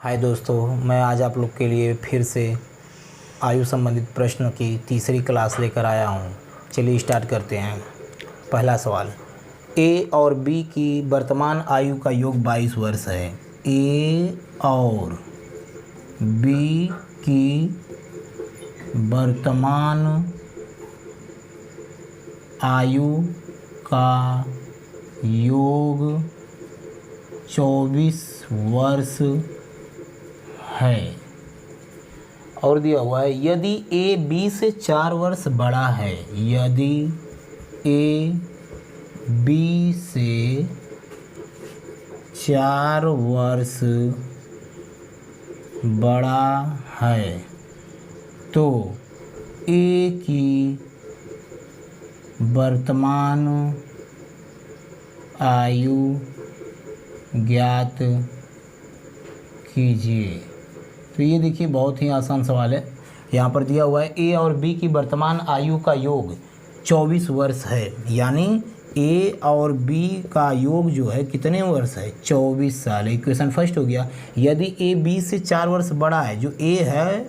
हाय दोस्तों, मैं आज आप लोग के लिए फिर से आयु संबंधित प्रश्न की तीसरी क्लास लेकर आया हूँ। चलिए स्टार्ट करते हैं। पहला सवाल, ए और बी की वर्तमान आयु का योग 22 वर्ष है। ए और बी की वर्तमान आयु का योग 24 वर्ष है। और दिया हुआ है यदि ए बी से 4 वर्ष बड़ा है। यदि ए बी से 4 वर्ष बड़ा है तो ए की वर्तमान आयु ज्ञात कीजिए। तो ये देखिए बहुत ही आसान सवाल है। यहाँ पर दिया हुआ है ए और बी की वर्तमान आयु का योग 24 वर्ष है, यानी ए और बी का योग जो है कितने वर्ष है? 24 साल। इक्वेशन फर्स्ट हो गया। यदि ए बी से 4 वर्ष बड़ा है, जो ए है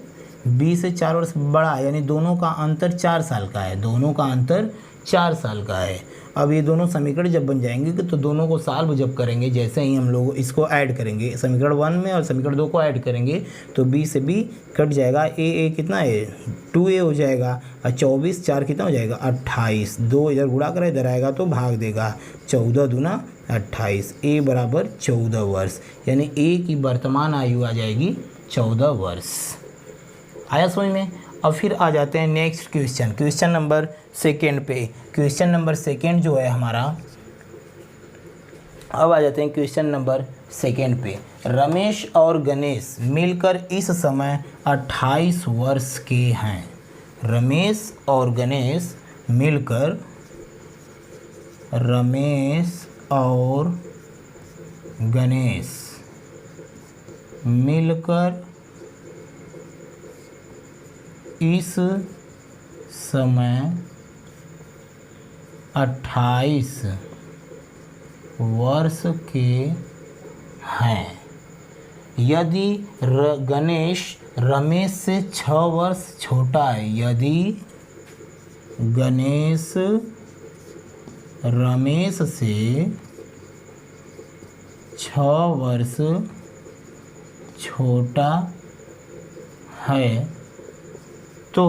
बी से 4 वर्ष बड़ा है, यानी दोनों का अंतर 4 साल का है। दोनों का अंतर 4 साल का है। अब ये दोनों समीकरण जब बन जाएंगे तो दोनों को सॉल्व जब करेंगे, जैसे ही हम लोग इसको ऐड करेंगे समीकरण 1 में और समीकरण 2 को ऐड करेंगे तो बी से बी कट जाएगा। ए कितना है? 2a हो जाएगा और 24 4 कितना हो जाएगा? 28। 2 इधर गुणा करें, इधर आएगा तो भाग देगा। 14 दूना 28। ए बराबर 14 वर्ष, यानी ए की वर्तमान आयु आ जाएगी 14 वर्ष। आया समझ में? अब फिर आ जाते हैं नेक्स्ट क्वेश्चन नंबर सेकेंड पे। क्वेश्चन नंबर सेकेंड जो है हमारा, अब आ जाते हैं क्वेश्चन नंबर सेकेंड पे। रमेश और गणेश मिलकर इस समय 28 वर्ष के हैं। रमेश और गणेश मिलकर इस समय 28 वर्ष के हैं। यदि गणेश रमेश से 6 वर्ष छोटा है। यदि गणेश रमेश से 6 वर्ष छोटा है तो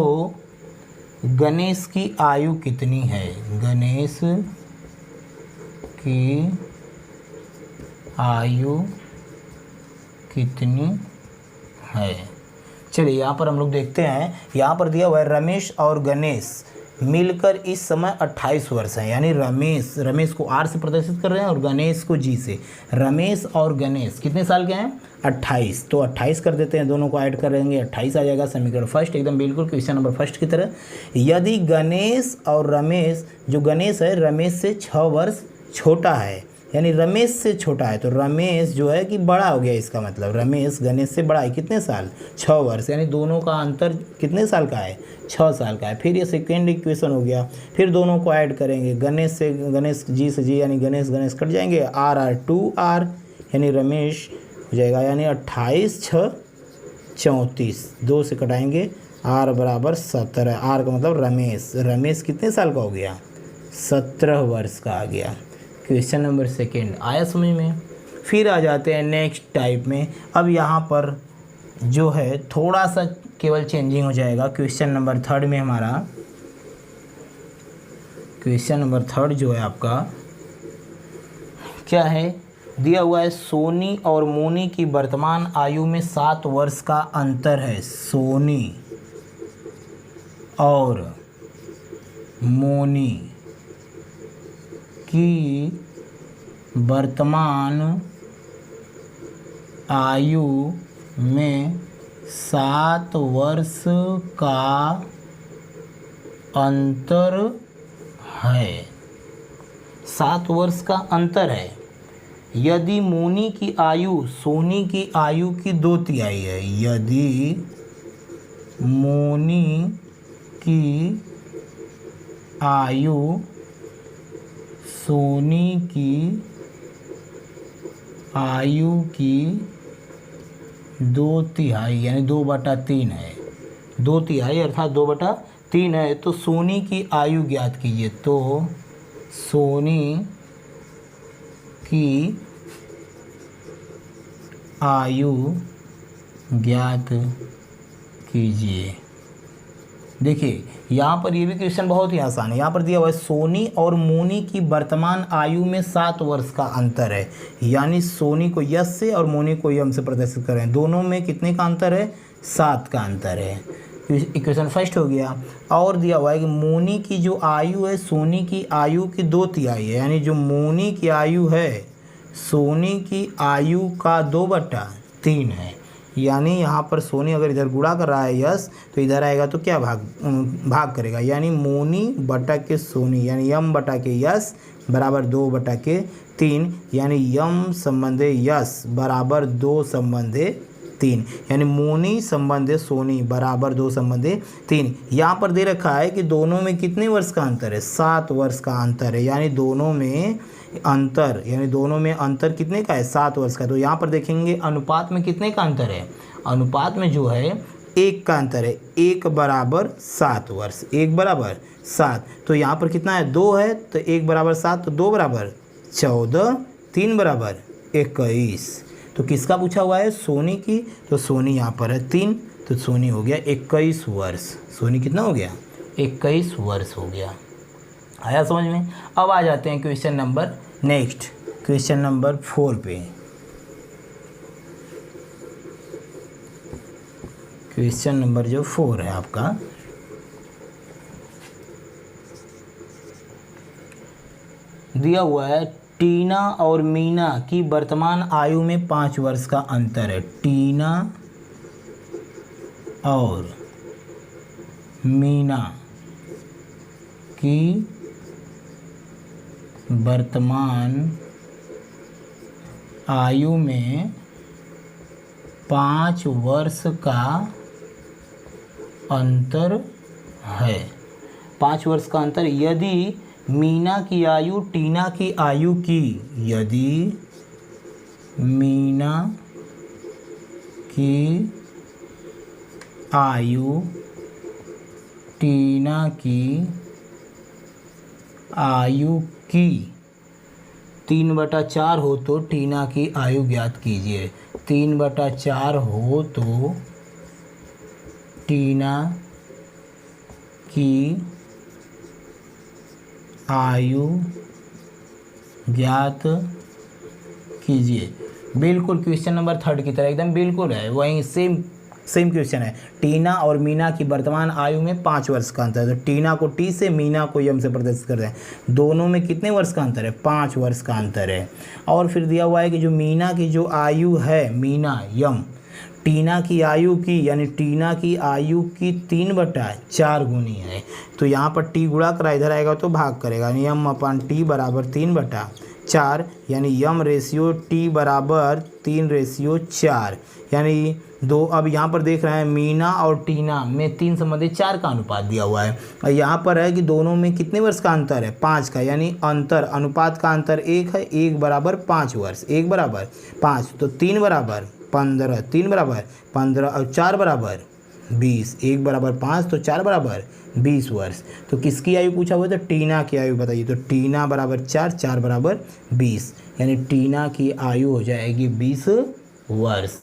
गणेश की आयु कितनी है? गणेश की आयु कितनी है? चलिए यहाँ पर हम लोग देखते हैं। यहाँ पर दिया हुआ है रमेश और गणेश मिलकर इस समय 28 वर्ष हैं, यानी रमेश को आर से प्रदर्शित कर रहे हैं और गणेश को जी से। रमेश और गणेश कितने साल के हैं? 28। तो 28 कर देते हैं, दोनों को ऐड करेंगे 28 आ जाएगा। समीकरण फर्स्ट एकदम बिल्कुल क्वेश्चन नंबर फर्स्ट की तरह। यदि गणेश और रमेश, जो गणेश है रमेश से 6 वर्ष छोटा है, यानी रमेश से छोटा है तो रमेश जो है कि बड़ा हो गया। इसका मतलब रमेश गणेश से बड़ा है कितने साल? 6 वर्ष, यानी दोनों का अंतर कितने साल का है? 6 साल का है। फिर ये सेकेंड इक्वेशन हो गया। फिर दोनों को ऐड करेंगे, गणेश से गणेश, जी से जी, यानी गणेश कट जाएंगे। आर 2r, यानी रमेश हो जाएगा, यानी 28 6 34। 2 से कटाएंगे, आर बराबर 17। आर का मतलब रमेश कितने साल का हो गया? 17 वर्ष का आ गया। क्वेश्चन नंबर सेकेंड आया समझ में? फिर आ जाते हैं नेक्स्ट टाइप में। अब यहाँ पर जो है थोड़ा सा केवल चेंजिंग हो जाएगा। क्वेश्चन नंबर थर्ड में हमारा, क्वेश्चन नंबर थर्ड जो है आपका क्या है? दिया हुआ है सोनी और मोनी की वर्तमान आयु में 7 वर्ष का अंतर है। सोनी और मोनी की वर्तमान आयु में 7 वर्ष का अंतर है। 7 वर्ष का अंतर है। यदि मोनी की आयु सोनी की आयु की 2/3 है। यदि मोनी की आयु सोनी की आयु की 2/3 यानी 2/3 है। 2/3 अर्थात 2/3 है। तो सोनी की आयु ज्ञात कीजिए। तो सोनी की आयु ज्ञात कीजिए। देखिए यहाँ पर ये भी क्वेश्चन बहुत ही आसान है। यहाँ पर दिया हुआ है सोनी और मोनी की वर्तमान आयु में 7 वर्ष का अंतर है। यानी सोनी को यस से और मोनी को यम से प्रदर्शित करें, दोनों में कितने का अंतर है? 7 का अंतर है। इक्वेशन फर्स्ट हो गया। और दिया हुआ है कि मोनी की जो आयु है सोनी की आयु की 2/3 है। यानी जो मोनी की आयु है सोनी की आयु का 2/3 है। यानी यहाँ पर सोनी अगर इधर गुणा कर रहा है यस, तो इधर आएगा तो क्या भाग करेगा। यानी मोनी बटा के सोनी यानी यम बटा के यस बराबर 2/3। यानी यम संबंधे यस बराबर 2 संबंधे 3। यानी मोनी संबंधे सोनी बराबर 2 संबंधे 3। यहाँ पर दे रखा है कि दोनों में कितने वर्ष का अंतर है? 7 वर्ष का अंतर है। यानी दोनों में अंतर कितने का है? 7 वर्ष का। तो यहाँ पर देखेंगे अनुपात में कितने का अंतर है? अनुपात में जो है 1 का अंतर है। 1 बराबर 7 वर्ष, 1 बराबर 7। तो यहाँ पर कितना है? 2 है, तो 1 बराबर 7, तो 2 बराबर 14, 3 बराबर 21। तो किसका पूछा हुआ है? सोनी की। तो सोनी यहाँ पर है 3, तो सोनी हो गया 21 वर्ष। सोनी कितना हो गया? 21 वर्ष हो गया। आया समझ में? अब आ जाते हैं question number next, question number 4 पे। क्वेश्चन नंबर जो 4 है आपका, दिया हुआ है टीना और मीना की वर्तमान आयु में 5 वर्ष का अंतर है। टीना और मीना की वर्तमान आयु में 5 वर्ष का अंतर है। 5 वर्ष का अंतर यदि मीना की आयु टीना की आयु की, यदि मीना की आयु टीना की आयु की 3/4 हो तो टीना की आयु ज्ञात कीजिए। 3/4 हो तो टीना की आयु ज्ञात कीजिए। बिल्कुल क्वेश्चन नंबर 3 की तरह एकदम बिल्कुल है, वही सेम क्वेश्चन है। टीना और मीना की वर्तमान आयु में 5 वर्ष का अंतर है। तो टीना को टी से, मीना को यम से प्रदर्शित कर रहे हैं। दोनों में कितने वर्ष का अंतर है? 5 वर्ष का अंतर है। और फिर दिया हुआ है कि जो मीना की जो आयु है, मीना यम टीना की आयु की, यानी टीना की आयु की 3/4 गुनी है। तो यहाँ पर टी गुणा करा, इधर आएगा तो भाग करेगा। यम अपन टी बराबर 3/4, यानी यम रेशियो टी बराबर 3/4। यानी 2। अब यहाँ पर देख रहे हैं मीना और टीना में 3 संबंधी 4 का अनुपात दिया हुआ है। और यहाँ पर है कि दोनों में कितने वर्ष का अंतर है? 5 का। यानी अनुपात का अंतर 1 है। 1 बराबर 5 वर्ष, 1 बराबर 5, तो 3 बराबर 15, 3 बराबर 15 और 4 बराबर 20। 1 बराबर 5 तो 4 बराबर 20 वर्ष। तो किसकी आयु पूछा हुआ है? तो टीना की आयु बताइए। तो टीना बराबर 4, 4 बराबर 20, यानी टीना की आयु हो जाएगी 20 वर्ष।